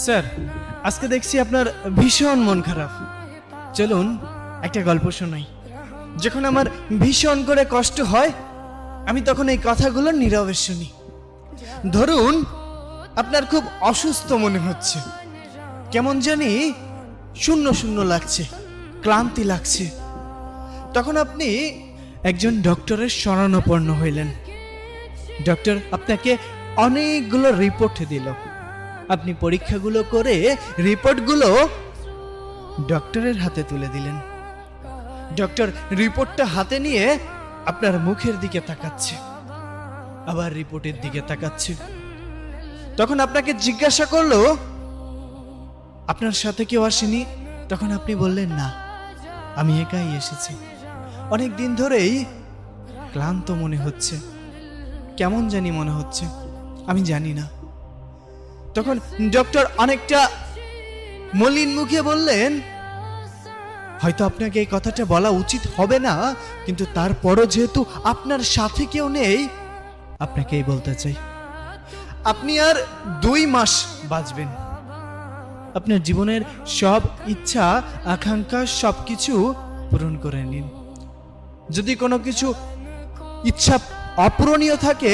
Sir, আজকে দেখছি আপনার ভীষণ মন খারাপ। চলুন একটা গল্প শোনাই। যখন আমার ভীষণ করে কষ্ট হয়, আমি তখন এই কথাগুলো নীরবে শুনি। ধরুন আপনার খুব অসুস্থ মনে হচ্ছে, কেমন জানি শূন্য শূন্য লাগছে, ক্লান্তি লাগছে। তখন আপনি একজন ডক্টরের শরণাপন্ন হইলেন। ডক্টর আপনাকে অনেকগুলো রিপোর্ট দিল। আপনি পরীক্ষাগুলো করে রিপোর্টগুলো ডক্টরের হাতে তুলে দিলেন। ডক্টর রিপোর্টটা হাতে নিয়ে আপনার মুখের দিকে তাকাচ্ছে, আবার রিপোর্টের দিকে তাকাচ্ছে। তখন আপনাকে জিজ্ঞাসা করলো, আপনার সাথে কেউ আসেনি? তখন আপনি বললেন, না, আমি একাই এসেছি। অনেক দিন ধরেই ক্লান্ত মনে হচ্ছে, কেমন জানি মনে হচ্ছে, আমি জানি না। তখন ডক্টর অনেকটা মলিন মুখে বললেন, হয়তো আপনাকে এই কথাটা বলা উচিত হবে না, কিন্তু তারপরও যেহেতু আপনার সাথে কেউ নেই, আপনাকেই বলতে চাই, আপনি আর 2 মাস বাঁচবেন। আপনার জীবনের সব ইচ্ছা আকাঙ্ক্ষা সবকিছু পূরণ করে নিন। যদি কোনো কিছু ইচ্ছা অপূরণীয় থাকে,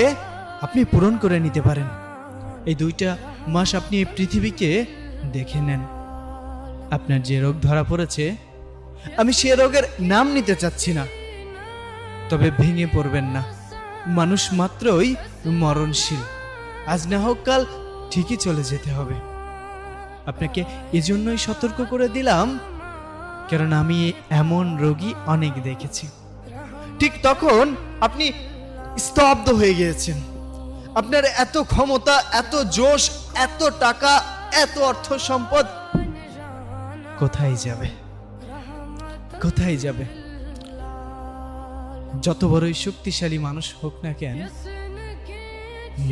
আপনি পূরণ করে নিতে পারেন। এই 2টা মাস আপনি এই পৃথিবীকে দেখে নেন। আপনার যে রোগ ধরা পড়েছে, আমি সে রোগের নাম নিতে চাচ্ছি না, তবে ভেঙে পড়বেন না। মানুষ মাত্রই মরণশীল, আজ না হোক কাল ঠিকই চলে যেতে হবে। আপনাকে এজন্যই সতর্ক করে দিলাম, কারণ আমি এমন রোগী অনেক দেখেছি। ঠিক তখন আপনি স্তব্ধ হয়ে গিয়েছেন। আপনার এত ক্ষমতা, এত জোশ, এত টাকা, এত অর্থ সম্পদ কোথায় যাবে? কোথায় যাবে? যত বড়ই শক্তিশালী মানুষ হোক না কেন,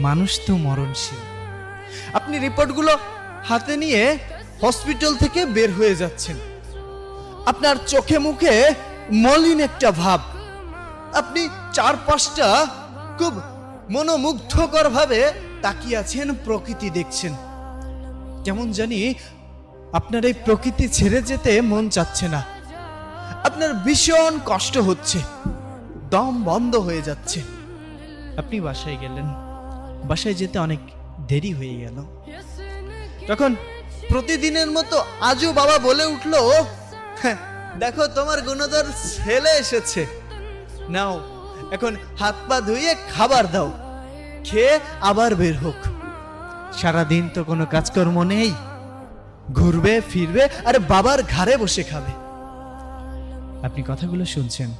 মানুষ তো মরণশীল। আপনি রিপোর্টগুলো হাতে নিয়ে হসপিটাল থেকে বের হয়ে যাচ্ছেন। আপনার চোখে মুখে মলিন একটা ভাব। আপনি চারপাশটা খুব মনোমুগ্ধকর ভাবে তাকিয়ে আছেন, প্রকৃতি দেখছেন। কেমন জানি আপনার এই প্রকৃতি ছেড়ে যেতে মন চাচ্ছে না। আপনার ভীষণ কষ্ট হচ্ছে, দম বন্ধ হয়ে যাচ্ছে। আপনি বাসায় গেলেন। বাসায় যেতে অনেক দেরি হয়ে গেল। তখন প্রতিদিনের মতো আজও বাবা বলে উঠলো, হ্যাঁ, দেখো তোমার গুণধর ছেলে এসেছে, নাও এখন হাত পা ধুয়ে খাবার দাও, খেয়ে আবার বের হোক। সারাদিন তো কোনো কাজকর্ম নেই, ঘুরবে ফিরবে আর বাবার ঘাড়ে বসে খাবে। আপনি কথাগুলো শুনছেন,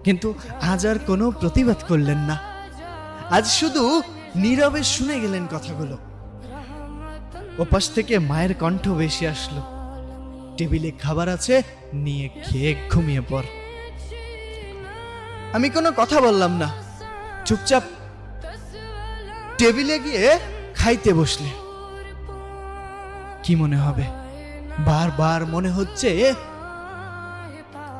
কিন্তু আজ আর কোনো প্রতিবাদ করলেন না। আজ শুধু নীরবে শুনে গেলেন কথাগুলো। ওপাশ থেকে মায়ের কণ্ঠ ভেসে আসলো, টেবিলে খাবার আছে, নিয়ে খেয়ে ঘুমিয়ে পড়। আমি কোনো কথা বললাম না, চুপচাপ টেবিলে গিয়ে খাইতে বসলে। কি মনে হবে? বারবার মনে হচ্ছে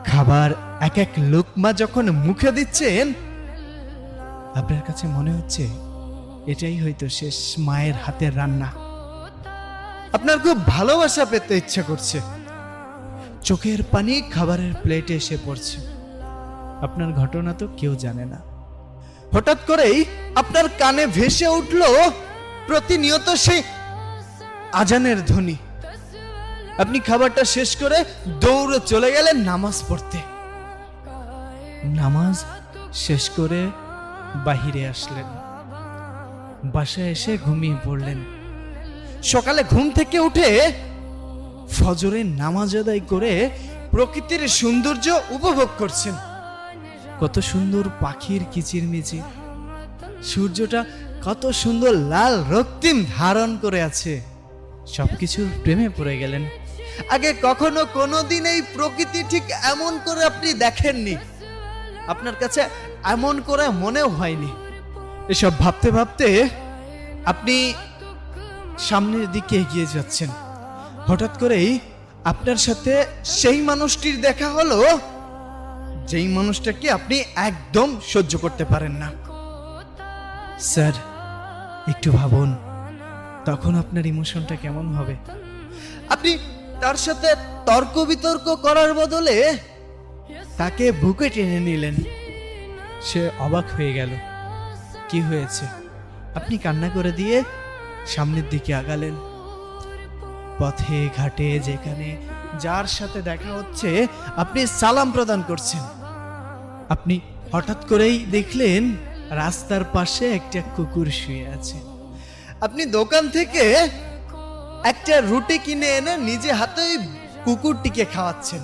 খাবার এক এক লোকমা যখন মুখে দিচ্ছেন, আপনার কাছে মনে হচ্ছে এটাই হয়তো শেষ মায়ের হাতের রান্না। আপনার খুব ভালোবাসা পেতে ইচ্ছা করছে। চোখের পানি খাবারের প্লেটে এসে পড়ছে। আপনার ঘটনা তো কেউ জানে না। হঠাৎ করেই আপনার কানে ভেসে উঠল প্রতিনিয়ত সেই আজানের ধ্বনি। আপনি খাবারটা শেষ করে দৌড়ে চলে গেলেন নামাজ পড়তে। নামাজ শেষ করে বাহিরে আসলেন। বাসায় এসে ঘুমিয়ে পড়লেন। সকালে ঘুম থেকে উঠে ফজরের নামাজ আদায় করে প্রকৃতির সৌন্দর্য উপভোগ করছেন। কত সুন্দর পাখির কিচিরমিচির, সূর্যটা কত সুন্দর লাল রক্তিম ধারণ করে আছে। সবকিছুর প্রেমে পড়ে গেলেন। আগে কখনো কোনোদিন এই প্রকৃতি ঠিক এমন করে আপনি দেখেননি, আপনার কাছে এমন করে মনেও হয়নি। এসব ভাবতে ভাবতে আপনি সামনের দিকে এগিয়ে যাচ্ছেন। হঠাৎ করেই আপনার সাথে সেই মানুষটির দেখা হলো, যেই মানুষটাকে আপনি একদম সহ্য করতে পারেন না। স্যার, একটু ভাবুন, তখন আপনার ইমোশনটা কেমন হবে? আপনি তার সাথে তর্ক বিতর্ক করার বদলে তাকে বুকে টেনে নিলেন। সে অবাক হয়ে গেল। কি হয়েছে? আপনি কান্না করে দিয়ে সামনের দিকে আগালেন। পথে ঘাটে যেখানে যার সাথে দেখা হচ্ছে আপনি সালাম প্রদান করছেন। আপনি হঠাৎ করেই দেখলেন রাস্তার পাশে একটা কুকুর শুয়ে আছে। আপনি দোকান থেকে একটা রুটি কিনে এনে নিজে হাতেই কুকুরটিকে খাওয়াচ্ছেন।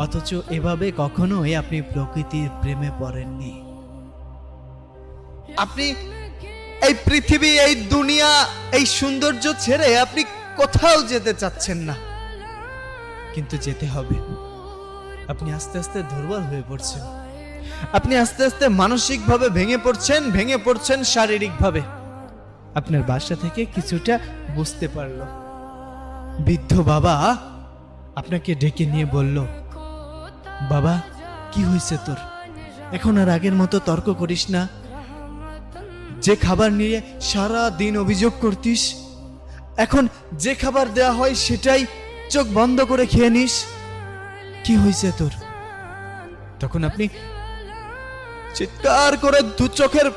অথচ এভাবে কখনোই আপনি প্রকৃতির প্রেমে পড়েননি। আপনি এই পৃথিবী, এই দুনিয়া, এই সৌন্দর্য ছেড়ে আপনি কোথাও যেতে চাচ্ছেন না, কিন্তু যেতে হবে। আপনি আস্তে আস্তে দুর্বল হয়ে পড়ছেন। আপনি আস্তে আস্তে মানসিকভাবে ভেঙে পড়ছেন শারীরিকভাবে। আপনার বাসা থেকে কিছুটা বুঝতে পারল। বৃদ্ধ বাবা আপনাকে ডেকে নিয়ে বলল, বাবা কি হয়েছে তোর? এখন আর আগের মতো তর্ক করিস না। যে খাবার নিয়ে সারা দিন অভিযোগ করতিস, এখন যে খাবার দেয়া হয় সেটাই চোখ বন্ধ করে খেয়ে নিস। কি হয়েছে তোর? তখন আপনি চিৎকার করে দু চোখের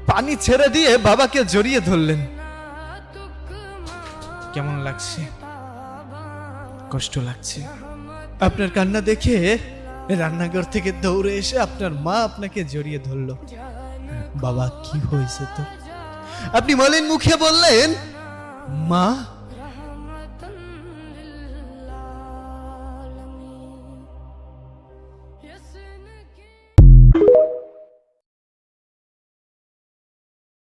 পানি ছেড়ে দিয়ে বাবাকে জড়িয়ে ধরলেন। কেমন লাগছে? কষ্ট লাগছে। আপনার কান্না দেখে রান্নাঘর থেকে দৌড়ে এসে আপনার মা আপনাকে জড়িয়ে ধরল। বাবা কি হয়েছে তোর? আপনি মলিন মুখে বললেন, মা